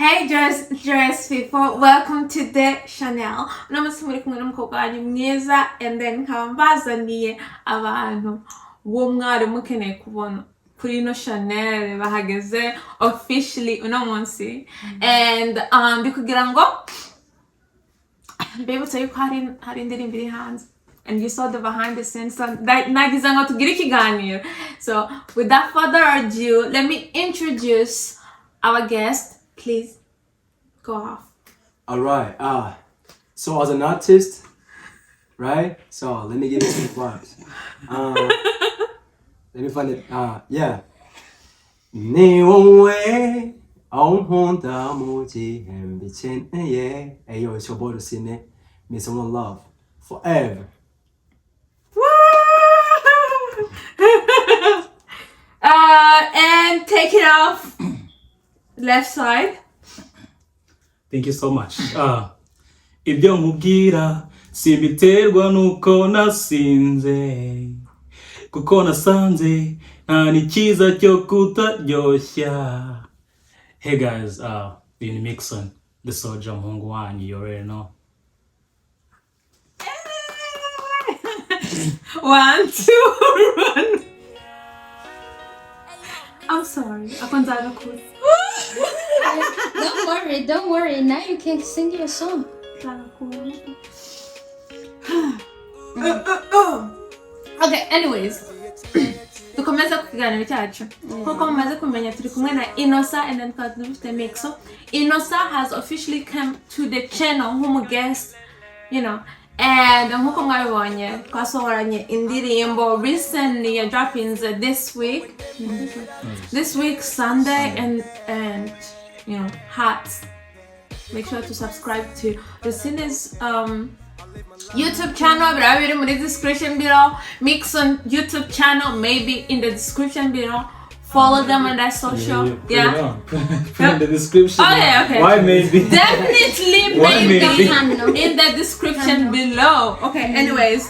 Hey dress people, welcome to the channel. Unamusi muri kumwe n'umukobwa wanyu Mwiza, and then nkaba mbazaniye abantu wo mwari mukeneye kubona kuri ino channel bahageze officially uno munsi. And bikugira ngo mbibutse yuko hari indirimbo iri hanze. And you saw the behind the scenes. So nagize ngo tugire ikiganiro. So without further ado, let me introduce our guest. Please go off. All right. So as an artist, right? So let me give you some vibes. Let me find it. Yeah. Ni onwe on honda moji and bitchin yeah. Hey yo, it's your boy Rusine. Me someone love forever. And take it off. Left side. Thank you so much. Ibyo mubwira simbiterwa nuko nasinze, kuko nasanze nta nikiza cyo kutaryoshya. Hey guys, in Micson, the soldier muhungu wanyu, you already know. 1, 2, run. I'm sorry. Don't worry. Now you can sing your song. Okay, anyways. Tukomeza kukiganiro cyacu. Nkuko mumaze kumenya turi kumwe na Insta and then dufite Micson. Insta has officially come to the channel nk'umu guest, you know. And nkuko mwabibonye twasohoranye indirimbo recently ya droppings this week. This week Sunday and you know, hats. Make sure to subscribe to Rusine's YouTube channel, but I will in the description below. Micson YouTube channel, maybe in the description below. Follow them on that social. Yeah. Put in the description. Okay. Why maybe? Definitely maybe in the description below. Okay. Anyways,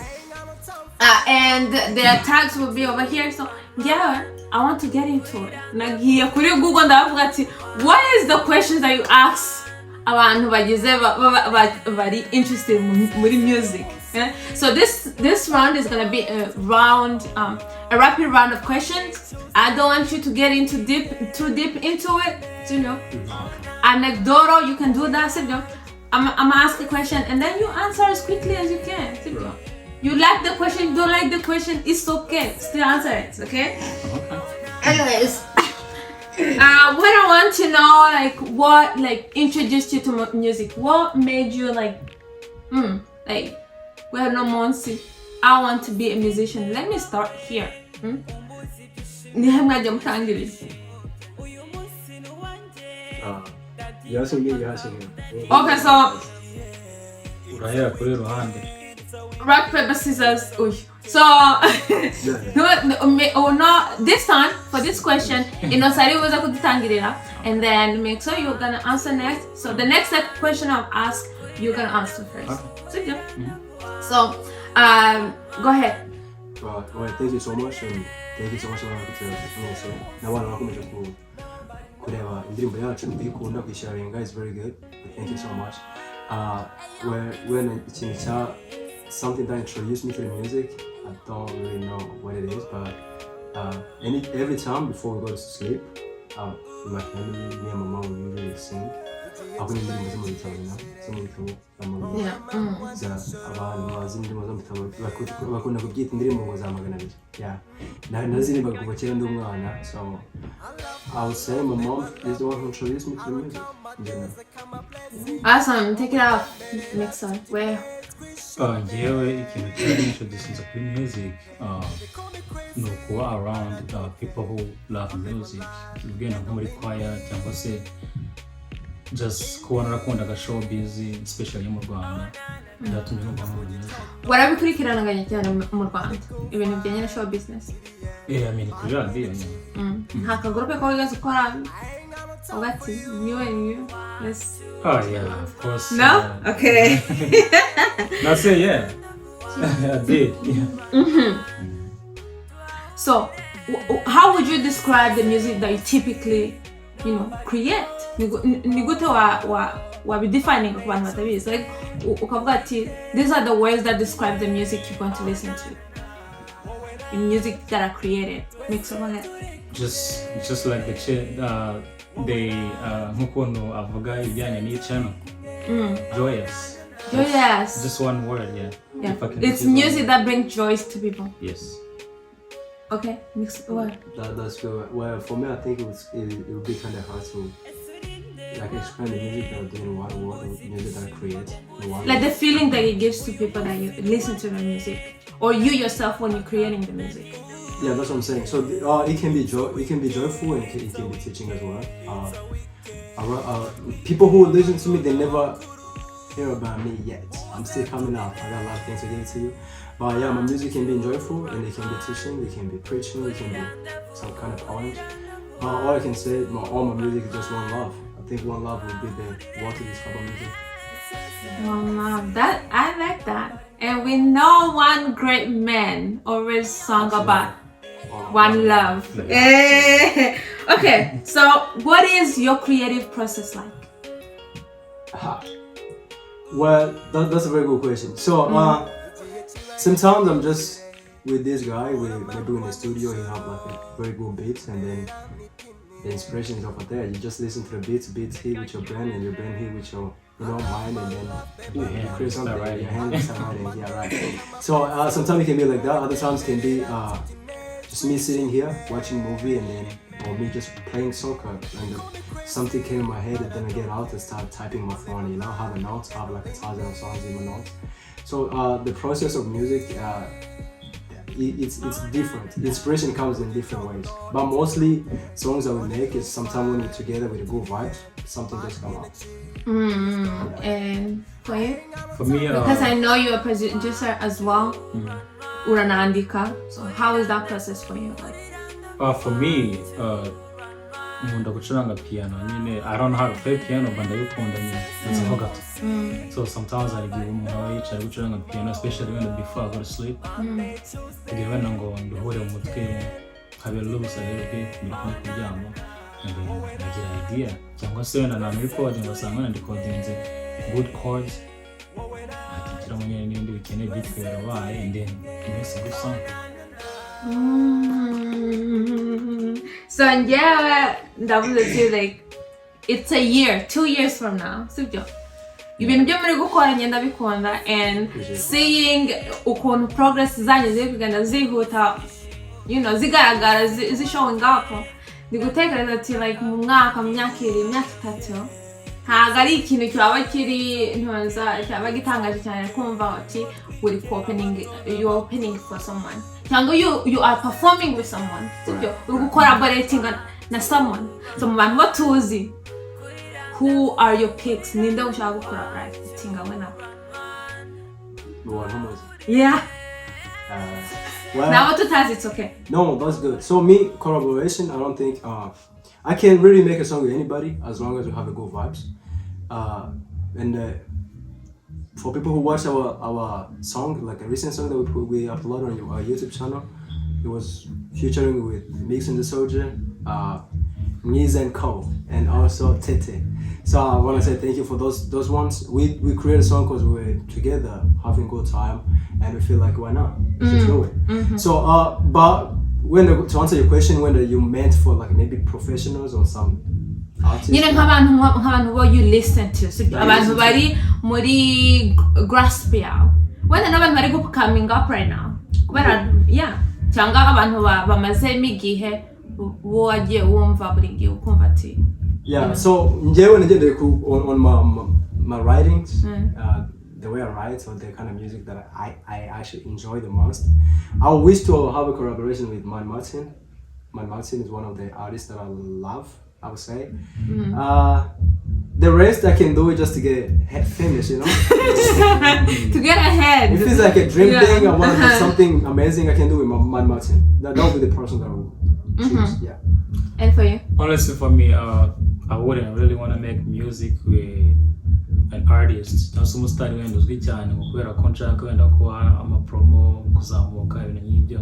and their tags will be over here. So yeah, I want to get into it. Nagiye kuri Google ndavuga ati, what is the questions that you ask abantu bagize bari interested in music? Yeah? So this round is gonna be a rapid round of questions. I don't want you to get too deep into it. You know, anecdotal. You can do that. So, I'm gonna ask a question and then you answer as quickly as you can. So, you like the question, you don't like the question, it's okay. Still answer it, okay? Anyways, what I want to know, what introduced you to music? What made you well, no Monsi, I want to be a musician. Let me start here. Okay, so rock, paper, scissors. So no, this time for this question, and then make sure you're gonna answer next. So the next question I'll ask, you're gonna answer first. So go ahead. Well, thank you so much, and thank you so much for kureba indirimbo yacu ndikunda kwisharinga is very good. Thank you so much. When it's something that introduced me to the music, I don't really know what it is, but every time before we go to sleep, with my family, me and my mom we usually sing. Ako ni indirimbo zo mu bitabo, abantu bazi indirimbo zo mu bitabo bakunda kubyita indirimbo ngo za magana abiri. Nazirimba kuva kera ndi umwana, so I would say my mom is the one who introduced me to the music. Awesome, take it out, Micson. Where? Njyewe ikintu cy'introducing kuri music ni ukuba around people who love music. Ugenda nko muri choir cyangwa se just kubona urakundaga showbiz, especially mu Rwanda. Byatumye numva muri music. Warabikurikiranaga cyane mu Rwanda ibintu bijyanye na show business? I mean kuri radio. Nta kagroupe ko wigaze ukora ugati niwe let's. Oh yeah, of course. No? Okay. That's it, yeah. I did. Yeah. So how would you describe the music that you typically create? ni gute wa be defining ku bantu batabizi like ukavuga ati these are the words that describe the music you're going to listen to in music that are created Micson just like they nkukuntu avuga ibijyanye n'iyi channel joyous just one word yeah it's music that brings joy to people. Yes. Okay, what? That's good. Well, for me, I think it would be kind of hard to like explain the music that I do in one word, the music that I create. Like the feeling that it gives to people that you listen to the music, or you yourself when you're creating the music. Yeah, that's what I'm saying. So it can be joyful and it can be teaching as well. People who listen to me, they never hear about me yet. I'm still coming up. I got a lot of things to give to you. But yeah, my music can be joyful and it can be teaching, it can be preaching, it can be some kind of poems. All I can say, all my music is just one love. I think one love would be the word to describe music. One love. That I like that. And we know one great man always sung about one love. Okay, so what is your creative process like? Well, that's a very good question. So sometimes I'm just with this guy, we're doing a studio, he have like a very good beats, and then the inspiration is over there. You just listen to the beats here with your brain, and your brain here with your mind, and then you create something, your hands start writing, yeah, right. So sometimes it can be like that, other times it can be just me sitting here watching a movie, and then or me just playing soccer, and something came in my head, and then I get out and start typing my phone, have a note, have like 1,000 of songs in my notes. So the process of music, it's different. The inspiration comes in different ways. But mostly songs that we make is sometimes when we're together with a good vibe, something just comes out. And for you? For me, because I know you're a producer as well. Uranandika. So how is that process for you? For me, nkunda gucuranga piano nyine. I don't know how to play piano, but ndabikunda nyine. That's how gato. So sometimes I give umuntu aho yicaye gucuranga piano, especially when before I go to sleep. Ngira wenda ngo nduhure mu mutwe nkabera lubusa rero biri kuryama, nagira idea cyangwa se wenda na recording basanga ndikodinze good chords. Akira nyine n'ibindi bikeneye beat birabaye, and then it makes a good song. So yeah, ndavuze like it's a year, 2 years from now. Sibyo. Ibintu byo muri gukora ngenda bikunda, and seeing ukuntu progress zanyu ziri kugenda zihuta, zigaragara showing up. Ndigutekereza ati like mu myaka 3 ntago ari ikintu cyaba kiri cyaba gitangaje cyane kumva ati you're opening for someone. Cyangwa you are performing with someone. Sibyo, uri collaborating na someone. So mu bantu batuzi, who are your picks? Ninde ushaka gukora writing wena? Yeah. Well, now what has it's okay. No, that's good. So me, collaboration, I don't think I can really make a song with anybody as long as we have a good vibes. And for people who watch our song, like a recent song that we uploaded on our YouTube channel, it was featuring with Micson the Soldier, Mwiza and Co, and also Tete. So I want to say thank you for those ones. We created a song because we were together having a good time, and we feel like why not? We should do it. So but to answer your question, whether you meant for like maybe professionals or some artists. Nk'abantu bo you listen to. So abantu bari muri grasp yawe. Wenda n'abantu bari coming up right now. Yeah. Cyangwa abantu bamaze imigihe wagiye wumva buri gihe ukumva ati. Yeah, so njyewe nagendeye on my writings, the way I write, or the kind of music that I actually enjoy the most. I wish to have a collaboration with Micson. Micson is one of the artists that I love, I would say. The rest I can do it just to get famous, to get ahead. If it's like a dream thing, I want to do something amazing, I can do it with Micson. That would be the person that I would choose, yeah. And for you? Honestly, for me, I wouldn't really want to make music with an artist. Just umustari wenda uzwi cyane kubera contract wenda ko ama promo kuzamuka ibintu nk'ibyo.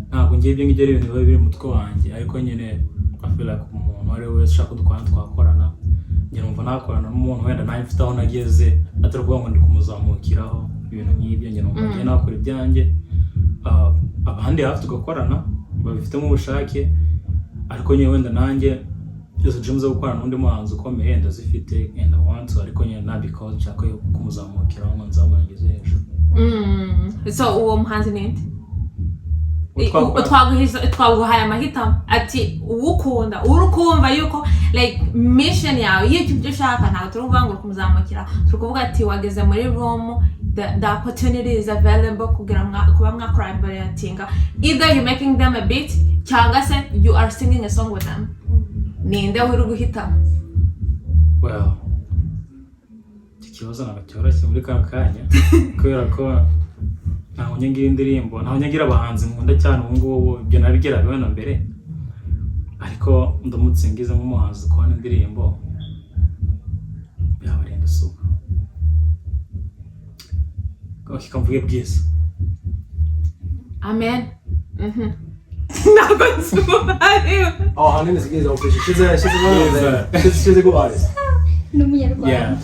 Ntabwo ngiye ibyo ngibyo ibintu biri mu mutwe wanjye, ariko nyine I feel like umuntu wari wese ushaka kudukorana twakorana njye numva nakorana n'umuntu wenda nawe mfite aho nageze atari ukuvuga ngo ndi kumuzamukiraho ibintu nk'ibyo njye numva njye nakora ibyanjye abandi hafi tugakorana babifitemo ubushake ariko njye wenda nanjye izo dreams zo gukorana n'undi muhanzi ukomeye ndazifite and I want to ariko njye na because nshaka kumuzamukiraho ngo nzamugeze hejuru. So uwo muhanzi ninde? Twaguhaye amahitamo ati uwukunda urukumva yuko like mission yawe y'icyo ibyo ushaka ntabwo turi kuvuga ngo kumuzamukira turi kuvuga ati wageze muri room the opportunity is available kugira kuba mwakuratinga either you making them a beat cyangwa se you are singing a song with them. Ninde uri guhitamo? Well ikibazo ntabwo cyoroshye muri ka kanya kubera ko ntaho ngira indirimbo ntaho ngira abahanzi nkunda cyane ubu ngubu ibyo nabigeraga wenda mbere ariko ndamutse ngize nk'umuhanzi kubona indirimbo yabarinda suka kamvuge bwiza. Amen. Ntabwo nsubaye. Oh, her name is Mwiza. She's a good artist. Yeah.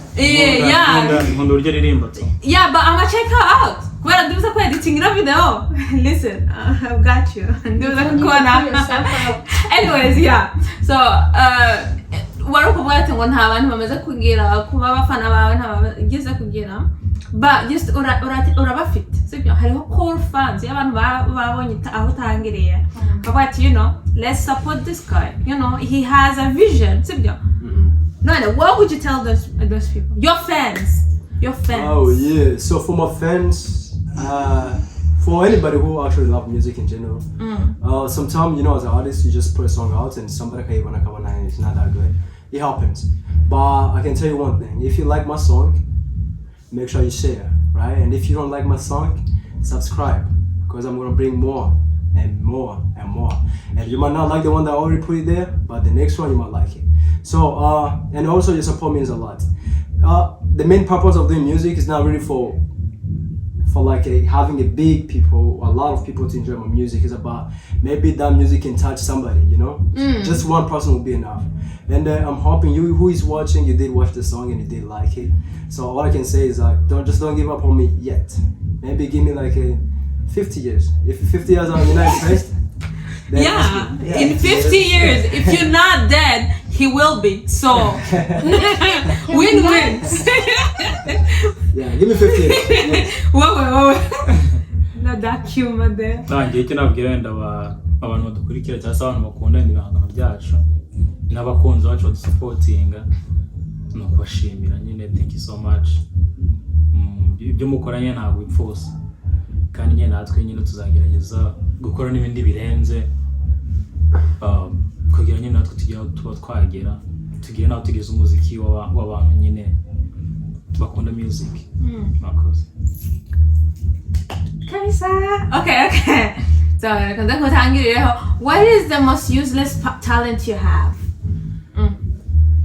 Nkunda uryo ririmba tu. Yeah, but I'm gonna check her out. Kubera ndibuza ko editingira video. Listen, I've got you. Ndibuza kubona. Anyways, yeah. So, wari kuvuga ati ngo nta bantu bamaze kugira kuba abafana bawe ntabageze kugira. But just urabafite. Sibyo hariho core fans y'abantu babonye aho utangiriye. But you know, let's support this guy. You know, he has a vision. Sibyo. No, what would you tell those people? Your fans. Oh yeah. So for my fans, for anybody who actually love music in general, sometimes you know as an artist you just put a song out and somebody can even come and it's not that good. It happens. But I can tell you one thing: if you like my song, make sure you share, right? And if you don't like my song, subscribe because I'm gonna bring more and more and more. And you might not like the one that I already put it there, but the next one you might like it. So and also your support means a lot. The main purpose of doing music is not really for like having a lot of people to enjoy my music. It's about maybe that music can touch somebody, you know. Just one person will be enough. And I'm hoping you who is watching, you did watch the song and you did like it. So all I can say is like don't give up on me yet. Maybe give me like 50 years. If 50 years I'm not impressed. Yeah, in 50 years, if you're not dead, he will be. So, win-win. Yeah, give me 50 years. Whoa. Not that humor there. Nanjye icyo nabwira wenda abantu badukurikira cyangwa se abantu bakunda ibihangano byacu n'abakunzi bacu badusupotinga no kubashimira nyine thank you so much. Ibyo mukoranye ntabwo bipfusa kandi nyine natwe nyine tuzagerageza gukora n'ibindi birenze kugira nyine natwe tuba twagera tugire naho tugeze umuziki w'abantu nyine bakunda music. Mwakoze. Kabisa. Okay. So, what is the most useless talent you have?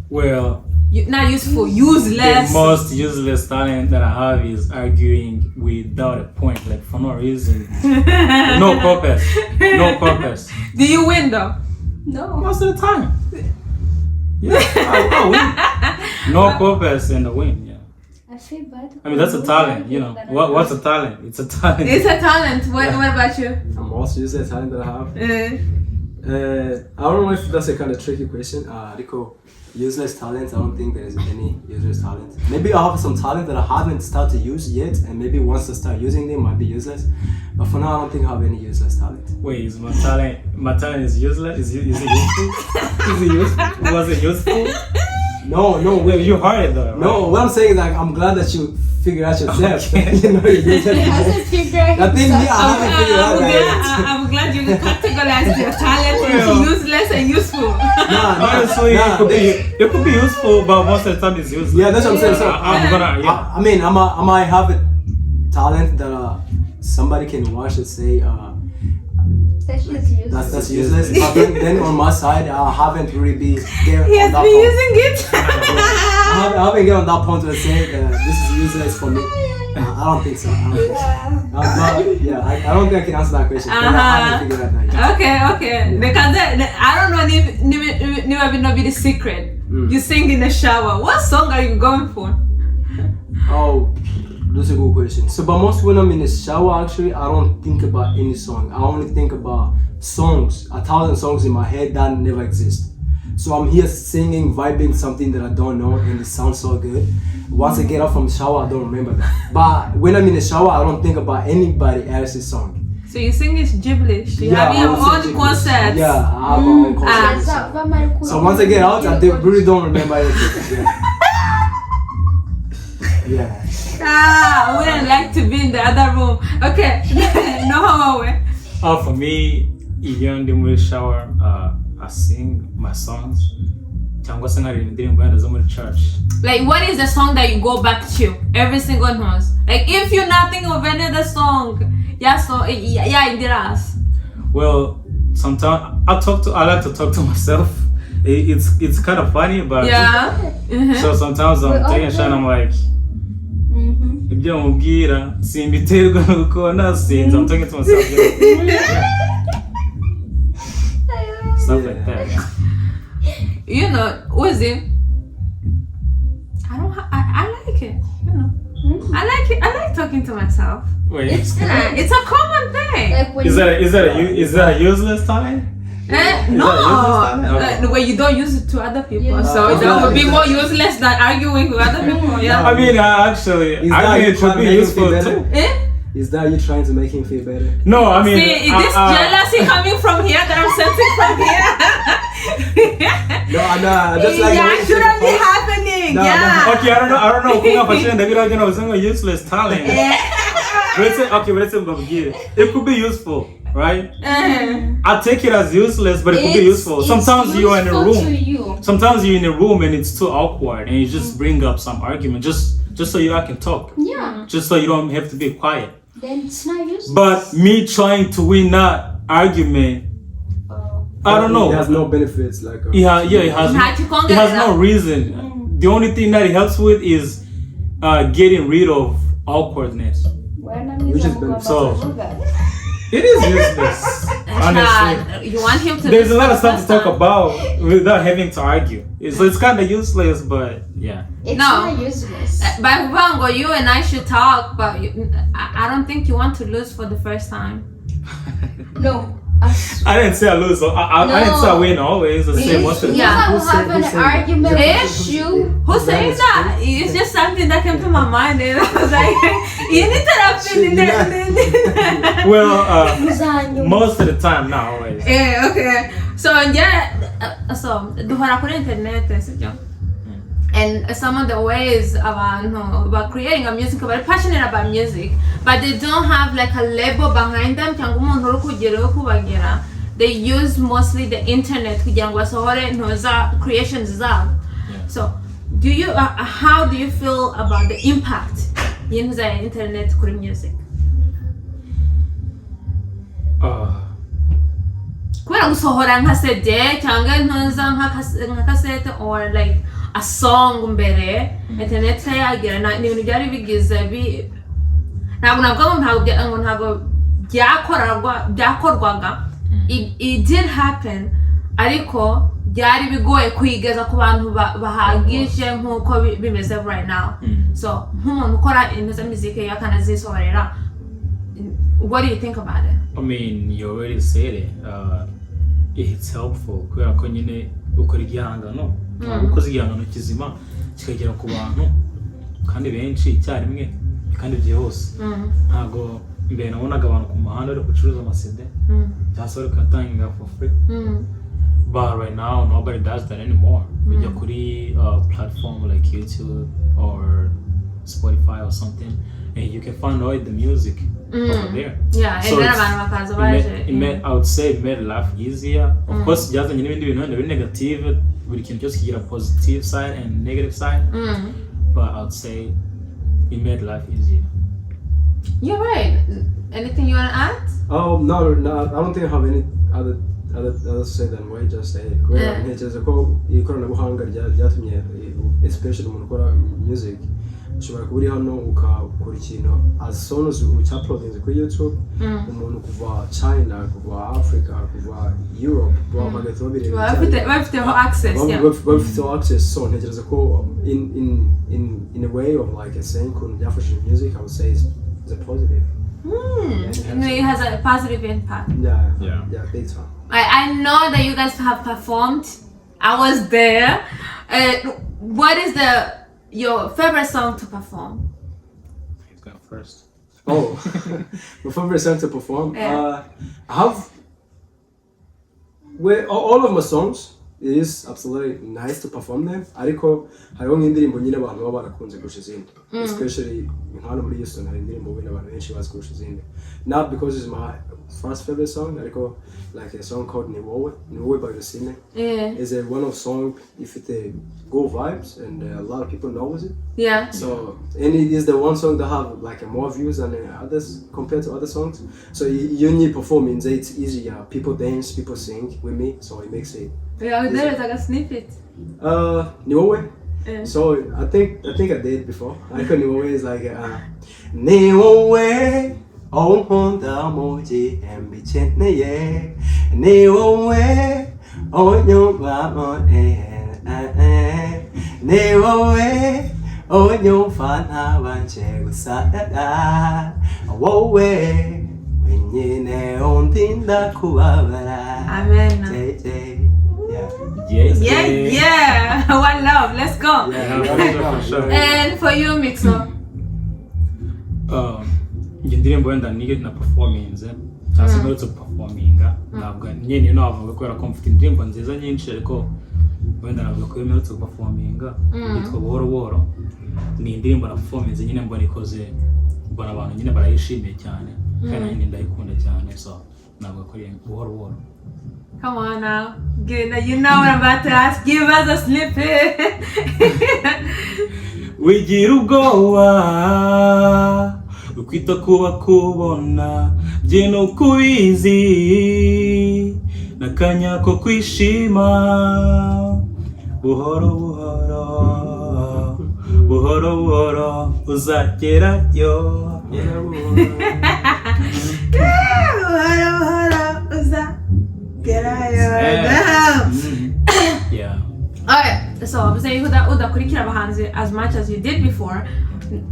Well, not useful, useless. The most useless talent that I have is arguing without a point, like for no reason. No purpose. Do you win though? No. Most of the time. Yeah, I win. No purpose and I win, yeah. I feel bad. I mean, that's a talent, you know. What's a talent? It's a talent. It's a talent. What about you? The most useless talent that I have? I don't know if that's a kind of tricky question. Rico, useless talent, I don't think there is any useless talent. Maybe I have some talent that I haven't started to use yet, and maybe once I start using them, might be useless. But for now, I don't think I have any useless talent. Wait, is my talent is useless? Is it useful? Is it useful? Was it useful? No, wait, you heard it though, right? No, what I'm saying is like, I'm glad that you figured out yourself. Okay. You know, you hasn't figured out I think, yeah, I haven't figured out that. I'm glad you categorize your talent into useless and useful. Honestly, it could be useful, but most of the time it's useless. Yeah, that's what I'm saying. So I mean, I might have a talent that somebody can watch and say, that's just useless. That's useless. But then on my side, I haven't really been there. He has been using it. I haven't get on that point to say that this is useless for me. I don't think so. I don't think I can answer that question. But I haven't figured that out yet. Okay. Because I don't know if you be the secret. You sing in the shower. What song are you going for? Oh, that's a good question. So, but most when I'm in the shower, actually, I don't think about any song. I only think about songs, 1,000 songs in my head that never exist. So I'm here singing, vibing something that I don't know, and it sounds so good. Once I get out from the shower, I don't remember that. But when I'm in the shower, I don't think about anybody else's song. So you sing is gibberish. You have your own concerts. Yeah, I have my own concerts. So once I get out, I really don't remember anything. Yeah. I wouldn't like to be in the other room. Okay. No. For me, even in the shower, I sing my songs. Church. Like, what is the song that you go back to every single night? Like, if you're not thinking of any other song, in the ass. Well, sometimes I like to talk to myself. It's kind of funny, but so sometimes I'm taking a shot and I'm like, ibyo mubwira simbiterwa nuko nasinze. I'm talking to myself. Stuff like that. You know, Uzi, I like it. You know, I like it. I like talking to myself. Wait, it's a common thing. Like is that a useless talent? No, okay. Where you don't use it to other people, so that would be more useless than arguing with other people. Yeah. I mean, actually, I think it should be useful too. Is that you trying to make him feel better? No, I mean, see, is this jealousy coming from here that I'm sensing from here? No, just like shouldn't be happening. No, yeah. Okay, I don't know. Kung useless talent. It could be useful, right? I take it as useless, but it could be useful. Sometimes you're in a room. Sometimes you're in a room and it's too awkward, and you just bring up some argument just so you can talk. Yeah. Just so you don't have to be quiet. Then it's not useless. But me trying to win that argument, I don't know. It has no benefits, like. It has no reason. The only thing that it helps with is getting rid of awkwardness. Which is so. It is useless. Honestly, you want him to. There's a lot of stuff to talk about without having to argue. So it's kind of useless, but yeah. It's not useless. But Vango, you and I should talk, but I don't think you want to lose for the first time. No. I didn't say I lose. I didn't say I win always. I say most of the time. Who have an argument with you? Who's saying that? It's just something that came to my mind, and I was like, you need to well, most of the time, not always. Yeah, okay. So duhora kuri internet, sibyo? And some of the ways about creating a music, very passionate about music, but they don't have like a label behind them. They use mostly the internet creations. So, how do you feel about the impact in the internet creating music? Kubera gusohora nka CD cyangwa ntuza nka cassette or like a song mbere internet yagira ni ibintu byari bigize ntabwo byakorwaga. It did happen, ariko byari bigoye kwigeza ku bantu bahagije nkuko bimeze right now. So nk'umuntu ukora imeze muzika yakanazisohorera, what do you think about it? I mean, you already said it. It's helpful kubera ko nyine ukora igihangano ukoze igihangano kizima kikagera ku bantu kandi benshi icyarimwe kandi byihuse. Ntago mbere nabonaga abantu ku muhanda bari gucuruza amasede cyangwa bari kuyatangira for free. But right now nobody does that anymore. Bijya kuri platform like YouTube or Spotify or something, and you can find all the music over there. Yeah, so I would say it made life easier. Of course, byazanye n'ibindi bintu biri negative, buri kintu cyose kigira positive side and negative side. But I would say it made life easier. You're right. Anything you want to add? Oh no, I don't think I have any other to say than what you just said. Ntekereza ko ikoranabuhanga ryatumye especially umuntu ukora music ushobora kuba uri hano ukakora ikintu as soon as ucyaploadinze kuri YouTube umuntu kuva China kuva Africa kuva Europe bagahita babireba bafiteho access bafiteho access so ntekereza ko in a way of like saying kuntu byafashije music I would say is a positive. It has a positive impact. Yeah, big time. I know that you guys have performed. I was there. What is your favorite song to perform? He's going first. Oh, my favorite song to perform. I have. All of my songs. It is absolutely nice to perform them. Ariko hariho nk'indirimbo nyine abantu baba barakunze kurusha izindi. Especially hano muri Houston hari indirimbo wenda abantu benshi bazi kurusha izindi. Not because it's my first favorite song, ariko like a song called Ni Wowe by Rusine. It's a one of song if it good vibes and a lot of people knows it. Yeah. So and it is the one song that have like more views than others compared to other songs. So you need performance. It's easy. People dance, people sing with me, so it makes it. Yeah, there is like a snippet. Ni Wowe. So I think I did before. I think Ni Wowe is like Ni Wowe Onkunda moji embichene ye Ni Wowe Onyumba mo Ni Wowe Onyumfana wanche gusada Wowe Wenyine ondinda kuwabara. Amen. Tete. Yeah. One love. Let's go. Yeah, for sure. And for you, Micson. Iyi ndirimbo wenda na performance cyangwa se mperutse performinga ntabwo nyine navuga kubera ko mfite indirimbo nziza nyinshi ariko wenda navuga ko mperutse performinga yitwa buhoro buhoro. Ni indirimbo na performance nyine mbona ikoze mbona abantu nyine barayishimiye cyane kandi nyine ndayikunda cyane so navuga ko ari buhoro buhoro. Come on now. You know what I'm about to ask. Give us a snippet. Wigira ubwoba ukwita kuba kubona bye no kubizi nakanya ko kwishima buhoro buhoro buhoro buhoro uzagerayo Buhoro buhoro uzagerayo. Yeah. Okay, so obviously udakurikira abahanzi as much as you did before.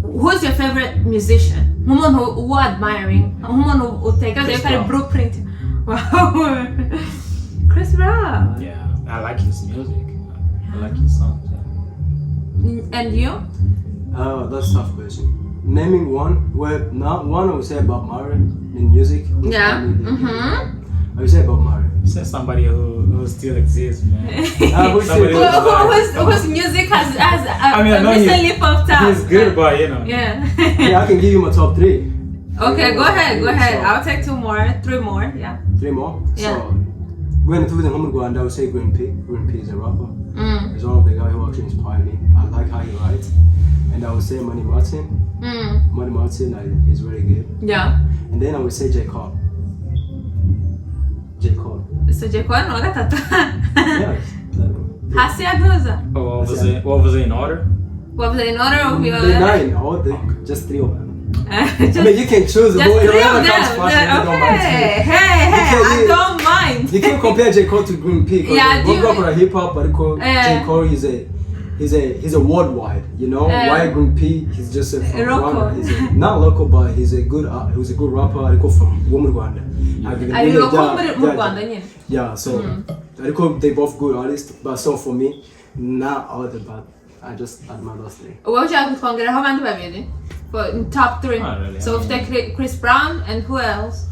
Who's your favorite musician? Umuntu who admiring? Umuntu uteka the blueprint? Wow. Chris Brown. Yeah, I like his music. I like his songs. Yeah. And you? Oh, that's a tough question. Naming one, well, not one I would say Bob Marley in music. Yeah. I would say Bob Marley. You said somebody who still exists, man. Whose music has recently popped up. He's good, but you know. Yeah. Yeah, I can give you my top 3. Okay, go ahead. So, I'll take 3 more. Yeah. 3 more? Yeah. So, when to the home Rwanda, I would say Green P. Green P is a rapper. He's one of the guys who actually inspired me. I like how he writes. And I would say Money Martin. Money Martin is very good. Yeah. And then I would say J. Cole. So J. Cole no gatatu. Yes. Hasi yaduza. What was it in order? What was it in order of your? The 9, all the, just 3 of them. I mean, you can choose. Just 3 of them. Okay. Hey, I don't mind. You can compare J. Cole to Green P. Yeah, one rapper hip hop, but J. Cole he's a worldwide. You know, why Green P? He's just a local. Not local, but he's a good rapper. Ariko from Rwanda. Yeah, so they both good artists, but so for me, not all the bad. I just admire those 3. What would you twongeraho abandi babiri? For top 3. Really, so if they Chris Brown and who else?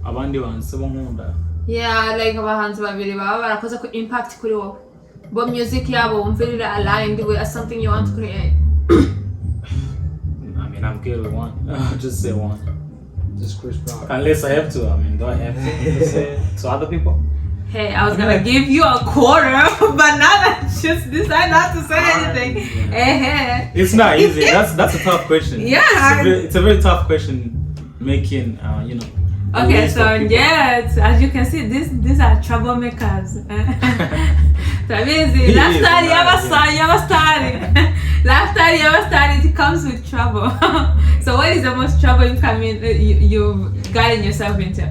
Abandi banse bo nkunda. Yeah, like abahanzi babiri baba barakoze ku impact kuri wowe. But music yabo umvirira aligned with something you want to create. I mean, I'm good with one. I'll just say one. Just Chris Brown. Unless I have to. I mean, do I have to say to other people? Hey, I was gonna give you a quarter, but now I just decide not to say anything. It's not easy. That's a tough question. Yeah. It's a very tough question. Making you know. Okay, so yes, as you can see, these are troublemakers. Laughter you ever started, it comes with trouble. So what is the most trouble you've gotten yourself into?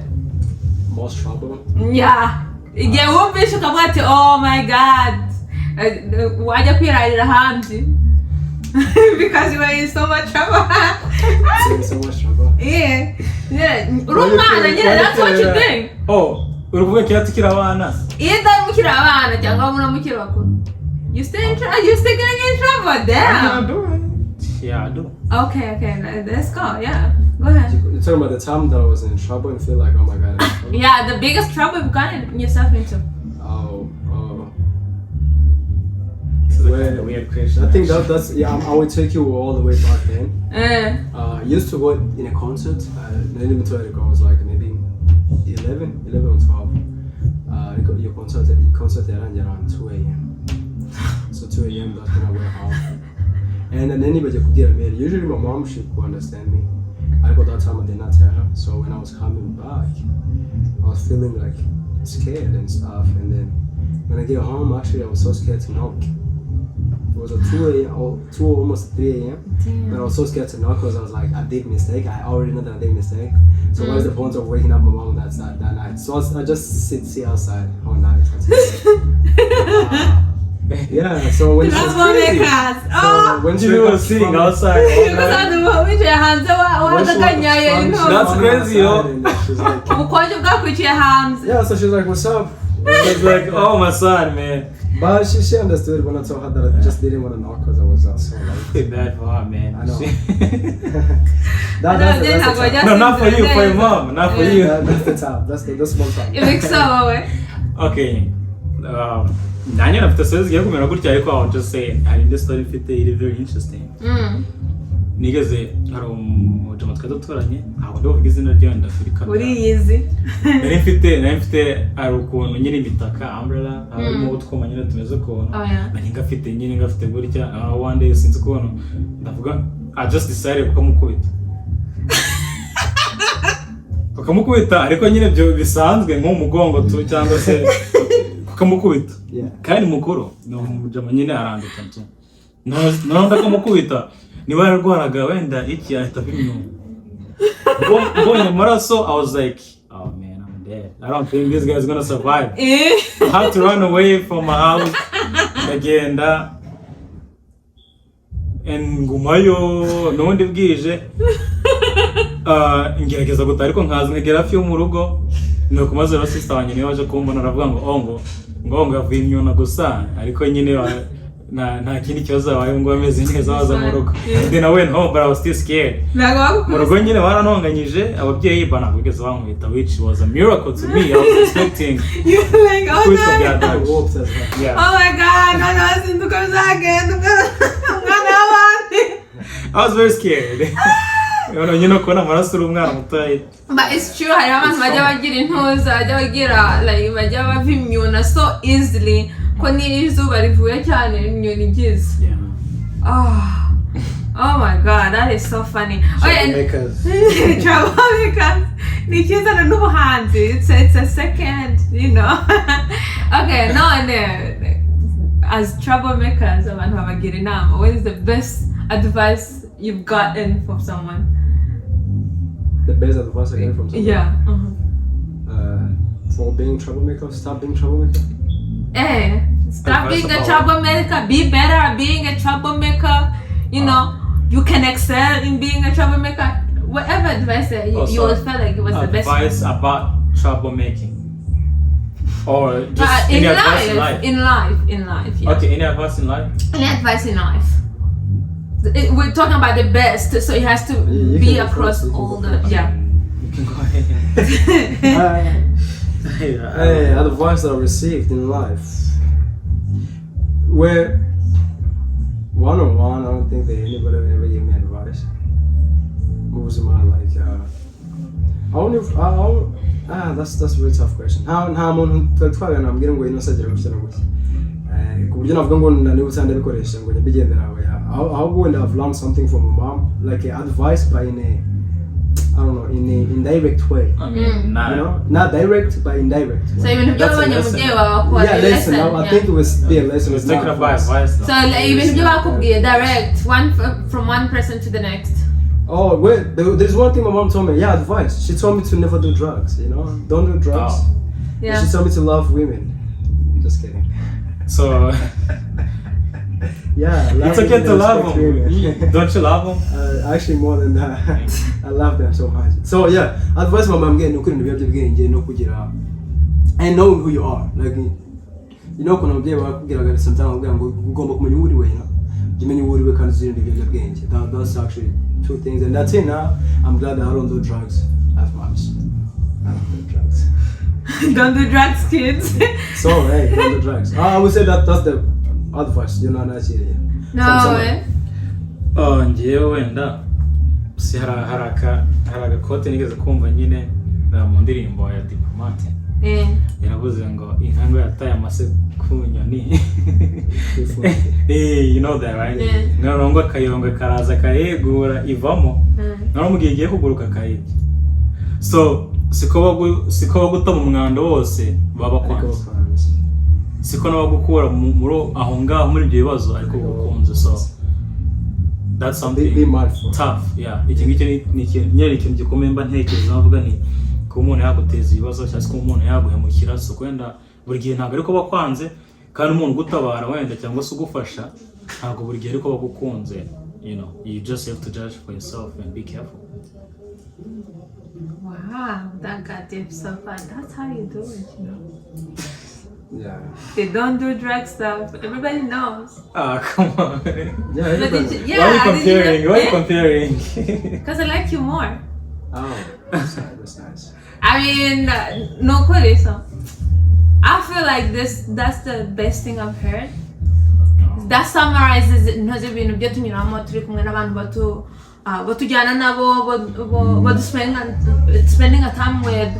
Most trouble? Yeah. Yeah, won't be shook about it. Oh my God. Why do you ride the hand? Because you were in so much trouble. So much trouble? Yeah. Rumana, yeah, that's what you think. Oh, uruvuga kira tukira abana. Either mukira abana cyangwa muna mukira bakuru. You still getting in trouble? Damn. Yeah, I do. Okay, let's go. Yeah, go ahead. You're talking about the time that I was in trouble and feel like, oh my God, I'm in trouble? Yeah, the biggest trouble you've gotten yourself into. Well, weird question. I think that's yeah. I would take you all the way back then. Used to go in a concert. Then even to it was like maybe 11 or 12. Your concert around 2 a.m. So 2 a.m. that's when I went home. And then anybody could get married. Usually my mom should understand me. I got that time I did not tell her. So when I was coming back, I was feeling like scared and stuff. And then when I get home, actually I was so scared to knock. It was at 2 almost 3 a.m. But I was so scared to knock because I was like, I did mistake. I already know that I did mistake. So what is the point of waking up my mom that night? So I just sit outside all night. Yeah, so when that's what they cast. Oh, when she was sitting outside. That's crazy, yo. Yeah, so she was like, what's up? I was like, oh my son, man. But she understood when I told her that I just didn't want to knock because I was so like bad for her, man. I know. No, not for you, for your mom, not for you. That's the top. That's the small top. It makes so Okay. Nanjye nafite stories zigiye kumera gutya ariko I will just say hari indi story mfite iri very interesting. Nigeze hari umujama twari duturanye ntabwo ndavuga izina ryayo ndafurika. Uriyizi. Nari mfite ari ukuntu nyine imitaka umbrella harimo utwuma nyine tumeze ukuntu. Nari ngafite gutya one day sinzi ukuntu ndavuga I just decided kukamukubita. Kukamukubita ariko nyine byo bisanzwe nko mugongo tu cyangwa se kukamukubita. Kandi mukuru no mujama nyine aranduka ntu. No ndakamukubita niba yarwaraga wenda iki ahita bimyo. Mbonye amaraso I was like, oh man, I'm dead. I don't think this guy's gonna survive. I had to run away from my house. Ndagenda ngumayo nubundi bwije ngerageza gutaha ariko nkaza nkegera hafi yo mu rugo nuko maze na sister wanjye niwe waje kumbona aravuga ngo ngo yavuye imyuna gusa ariko nyine nta kindi kibazo abaye ngo ameze neza waza mu rugo. Then I went home but I was still scared. Mu rugo nyine baranonganyije ababyeyi bana kugeza bankubita which was a miracle to me. I was expecting you like oh my God. Yeah. Oh my God, no sinduka bizagenda I was very scared. You know kona amaraso uri umwana mutoya. But it's true hari abantu bajya bagira intuza bajya bagira like bajya bava imyuna so easily ko n'izuba rivuye cyane imyuna igize. Oh my God, that is so funny. Troublemakers. Ni kiza na n'ubuhanzi. It's a second, you know. Okay, no, as troublemakers, abantu babagira inama. What is the best advice you've gotten from someone? The best advice I get from someone? Yeah. For being troublemaker, stop being troublemaker. Stop being a troublemaker. Be better at being a troublemaker. You know, you can excel in being a troublemaker. Whatever advice you always felt like it was the best. Advice about troublemaking, or just any advice in life. In life. Yeah. Okay, any advice in life. Any advice in life. We're talking about the best, so it has to be across all the. Yeah. You can go ahead. Advice that I received in life. Where one-on-one, I don't think that anybody ever gave me advice. Moves in my that's a really tough question. How I'm getting away no surgery ku buryo navuga ngo nanibuza ndabikoresha ngo nyabigendera aho. How would I've learned something from my mom, like advice by I don't know, in an indirect way. I mean, not direct, but indirect. So even if you want to yeah, lesson. I think it was their lesson. It was taken up by advice. So even if you want to be direct, from one person to the next. Oh wait, there's one thing my mom told me. Yeah, advice. She told me to never do drugs. Don't do drugs. Oh. Yeah. She told me to love women. Just kidding. So. Yeah, it's okay to love them. Don't you love them? Actually, more than that. I love them so much. So yeah, advice my mom getting couldn't be able to get no kugira and knowing who you are. Like when I'm there, I get sometimes I'm go kumenya uri we, jimenya uri we kandi zindi biyobyabwenge. That's actually two things, and that's it. Now I'm glad that I don't do drugs as much. I don't do drugs. Don't do drugs, kids. So hey, don't do drugs. I would say that's the advice, not serious. No way. Ngewe wenda si haraka kote nigeze kumva nyine mu ndirimbo ya Diplomate. Yaravuze ngo inkango yataye amase ku nyoni. You know that, right? Ngarongo akayongo karaza kayegura ivamo. Naro mugiye giye kuguruka kayibye. So siko guta mu mwanda wose baba kwanza. Siko no gukura muri aho ngaho muri ibyo bibazo ariko gukunze. So that's something tough. Yeah, iki ni ikintu gikomeye mba ntekereza navuga ni ko umuntu yaguteza ibibazo cyangwa ko umuntu yaguhemukira. So kwenda buri gihe ntabwo ariko bakwanze kandi umuntu gutabara wenda cyangwa se ugufasha ntabwo buri gihe ariko bagukunze. You just have to judge for yourself and be careful. Wow, that got deep so far. That's how you do it, Yeah. They don't do drug stuff. Everybody knows. Come on. Yeah. Why are you comparing? Because I like you more. Oh, that's nice. I mean, no so I feel like that's the best thing I've heard. That summarizes it. Ibintu byo tunyuramo turi kumwe n'abantu batujyana nabo spending a time with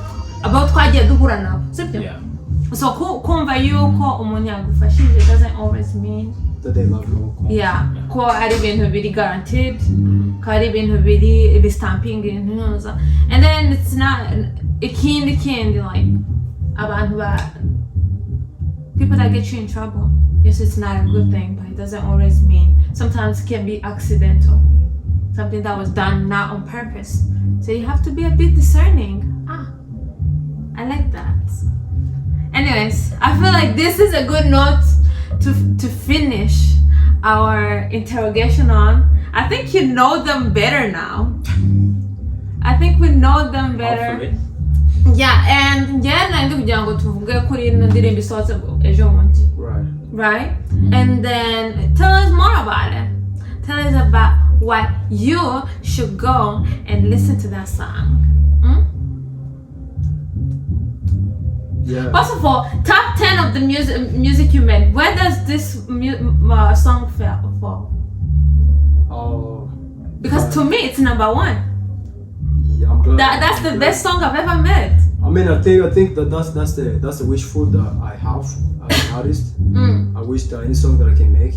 about twagiye duhura nabo. Yeah. So kumva yuko umuntu yagufashije doesn't always mean that they love you. Yeah, ko ari ibintu biri guaranteed, ko ari ibintu biri stamping ntuza. And then it's not ikindi like abantu people that get you in trouble. Yes, it's not a good thing, but it doesn't always mean. Sometimes it can be accidental. Something that was done not on purpose. So you have to be a bit discerning. I like that. Anyways, I feel like this is a good note to finish our interrogation on. I think you know them better now. I think we know them better. Hopefully. Yeah, and nange kugira ngo tuvuge kuri ino ndirimbo isohotse ejo bundi. Right? And then tell us more about it. Tell us about why you should go and listen to that song. Yeah. First of all, top 10 of the music you made. Where does this song fall? Oh. Because to me, it's number one. Yeah, I'm glad. That's the best song I've ever made. I mean, I think that's the wishful that I have as an artist. I wish that any song that I can make,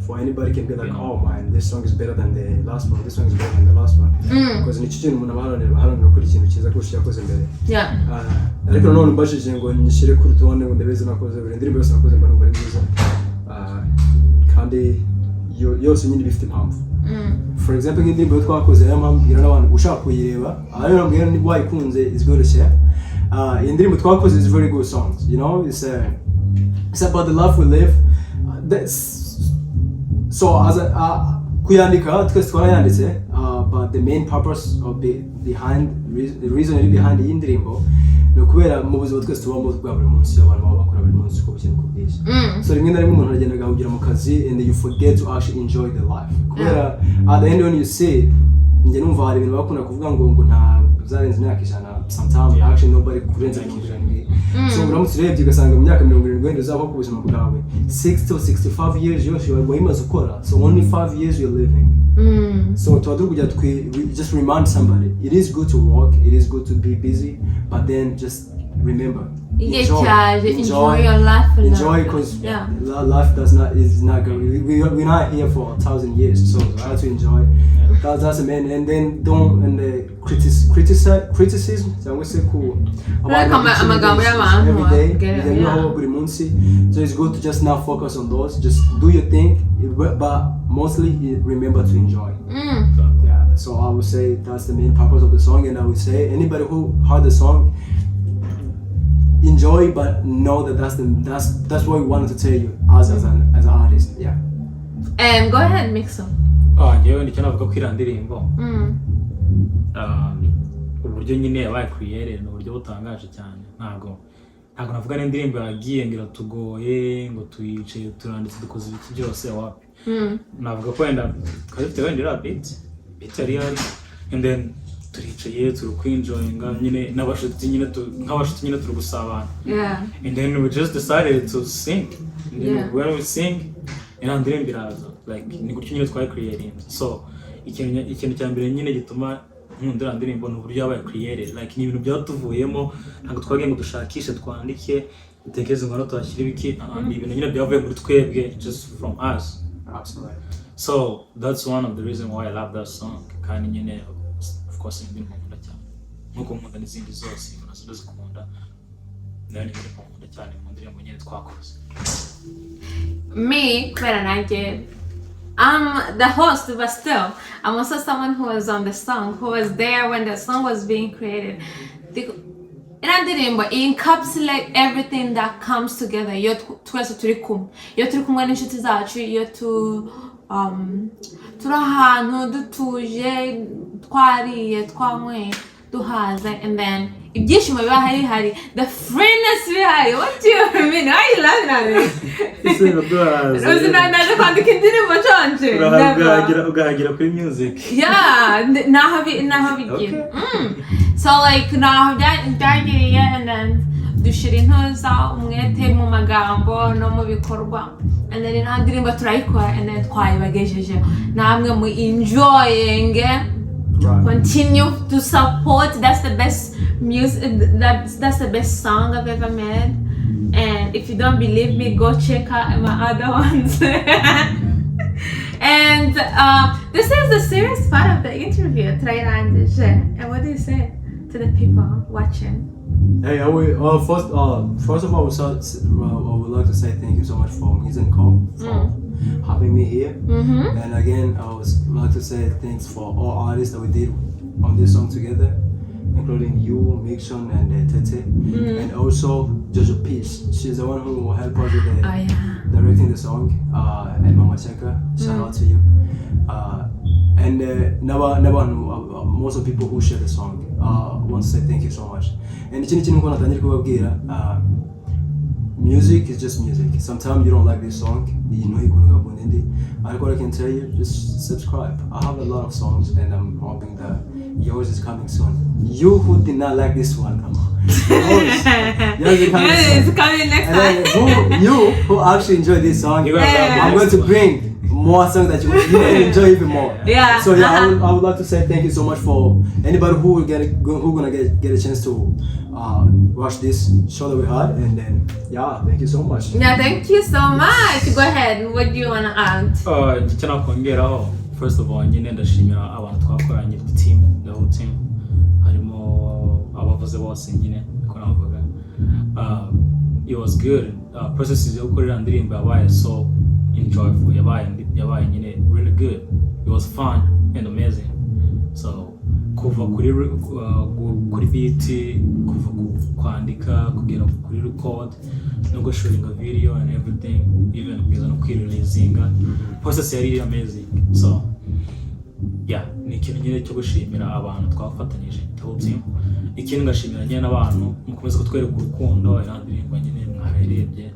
for anybody can be like, oh man, this song is better than the last one. This song is better than the last one. Because nicho kintu umuntu abaharanira kuri ikintu cyiza kurusha yakoze mbere. Yeah. Ariko nanone mbashije ngo nyishyire kuri tubone ngo ndebeze nakoze buri ndirimbo yose nakoze mbona ari nziza. Kandi yose nyine bifite impamvu. For example, nk'indirimbo twakoze y'amambwira n'abantu ushaka kuyireba, ayo nambwira ni wayikunze is good to share. Indirimbo twakoze is very good songs. It's about the life we live. So as kuyandika twese twarayanditse, but the main purpose of the reason behind the indirimbo no kubera mu buzima twese tubamo bwa buri munsi abantu baba bakora buri munsi uko bikene kubwisha. So rimwe na rimwe umuntu agenda agahugira mu kazi and you forget to actually enjoy the life. Kubera at the end when you say nge numva hari ibintu bakunda kuvuga ngo nta zarenze imyaka ijana, sometimes actually nobody kurenza imyaka. So uramutse urebye ugasanga mu myaka 70 wenda uzaba ku buzima bwawe 60 to 65 years yose wayimaze ukora, so only 5 years you're living. So we just remind somebody it is good to work, it is good to be busy, but then just remember. Yeah, enjoy your life. Enjoy, because life is not good. We're not here for 1,000 years, so try to enjoy. That's the main. And then don't criticism. So say cool. Every day, every month. So it's good to just not focus on those. Just do your thing, but mostly remember to enjoy. Yeah. So I would say that's the main purpose of the song, and I would say anybody who heard the song, enjoy, but know that that's what we wanted to tell you as an artist. Yeah. And go ahead, Micson. Njyewe nicyo navuga ko iriya ndirimbo uburyo nyine yabaye created ni uburyo butangaje cyane. Ntabwo navuga n'indirimbo yagiye ngo iratugoye ngo tuyicaye turanditse dukoze ibiki byose wapi. Navuga ko wenda twari dufite wenda iriya beat yari and then turicaye turi kwinjoyinga nyine n'abashuti nyine nk'abashuti nyine turi gusabana. And then we just decided to sing. And then when we sing ndirimbo iraza like ni gutyo nyine twari creating. So ikintu cya mbere nyine gituma nkundira ndirimbo ni uburyo yabaye created, like ni ibintu byatuvuyemo, ntabwo twagiye ngo dushakishe twandike dutekereze ngo twashyire ibiki, ni ibintu nyine byavuye muri twebwe, just from us. Absolutely. So that's one of the reasons why I love that song. Kandi nyine of course indirimbo nkunda cyane nkuko nkunda n'izindi zose nazo zikunda, nayo ni indirimbo nkunda cyane mu ndirimbo nyine twakoze. Me, I'm the host, but still, I'm also someone who was on the song, who was there when the song was being created. It encapsulates everything that comes together. Iyo twese turi kumwe n'inshuti zacu, iyo turi ahantu dutuje, twariye, twanyweye, duhaze, and then ibyishimo biba hari, the freeness bihari. What do you mean? Why are you laughing at me? Uzi kwandika indirimbo chanje ugahagira kuri music. Yeah, naho bigiye. So like naho byagiriye, and then dushira intuza umwete mu magambo no mu bikorwa, and then nta ndirimbo turayikora, and then twayibagejeje namwe mu enjoying. Continue to support. That's the best music. That's the best song I've ever made. And if you don't believe me, go check out my other ones. And this is the serious part of the interview. And what do you say to the people watching? Hey, first of all, I would like to say thank you so much for Mwiza for having me here. And again, I would like to say thanks for all artists that we did on this song together, including you, Micson, and tete, and also Jojo Peace. She's the one who will help us with directing the song, and Mama Cheka. Shout out to you. And most of the people who share the song. I want to say thank you so much. And music is just music. Sometimes you don't like this song, you know you couldn't go on indie. What I can tell you, just subscribe. I have a lot of songs, and I'm hoping that yours is coming soon. You who did not like this one, come on. Yours is coming next time. You who actually enjoy this song, I'm going to bring more songs that you will enjoy even more. Yeah. So yeah, I would like to say thank you so much for anybody who gonna get a chance to watch this show that we had, and then thank you so much. Yeah, thank you so much. Go ahead. What do you wanna add? Icyo nakongeraho, first of all, nyine ndashimira abantu twakoranye, the whole team. Harimo abavuze bose nyine ko navuga. It was good. Process yo gukorera ndirimbo yabaye so enjoyable. Yabaye nyine really good. It was fun and amazing. So kuva kuri beat, kuva kwandika, kugera kuri record, no gushutinga video and everything, even kugeza no kwireleasinga, process yari amazing. So yeah, ni ikintu nyine cyo gushimira abantu twafatanyije, the whole team. Ikintu ngashimira nyine n'abantu mukomeza kutwereka urukundo, irandirimbo nyine mwarerebye,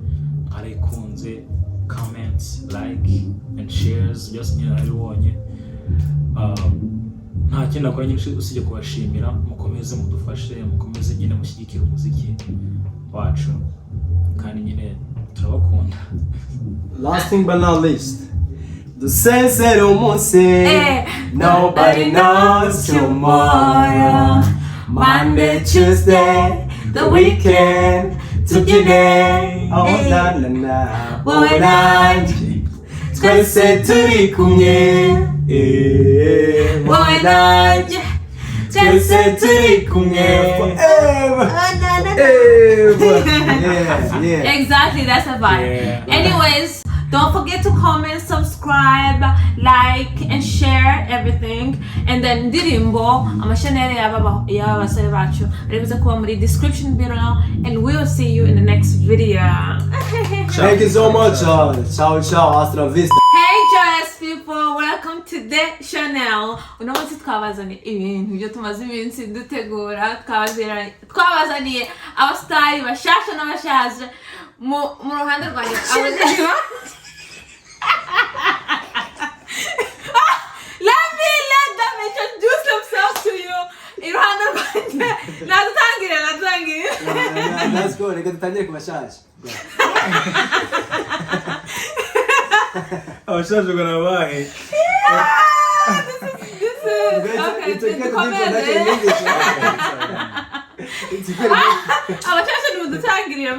mwarayikunze, comments, like and shares, byose nyine naribonye. Nta kintu nakora nyine usibye kubashimira, mukomeze mudufashe, mukomeze nyine mushyigikira umuziki wacu, kandi nyine turabakunda. Last thing but not least, the sunset umunsi, nobody knows tomorrow. Monday, Tuesday, The weekend today. Oh na na na. Wowe nanjye Twese turi kumwe. wowe nanjye Twese turi kumwe. Forever. Yeah. Exactly, that's a vibe. Yeah. Anyways, don't forget to comment, subscribe, like, and share everything. And then ndirimbo amashanere y'abasore bacu aribuze kuba muri description below, and we will see you in the next video. Thank you so much. Ciao, ciao. Hasta la vista. Hey joyous people, welcome to the channel. Uno munsi twabazaniye ibintu byo tumaze iminsi dutegura, twabazaniye abasitari bashasha n'abashaje mu ruhande rwanjye. Let them introduce themselves to you. Iruhande rwanjye. Natutangire. Let's go. Reka dutangire ku bashaje. abashaje barabahe This is okay. It's okay to Come do that in in. English. It's okay. Abashashe nimudutangirire.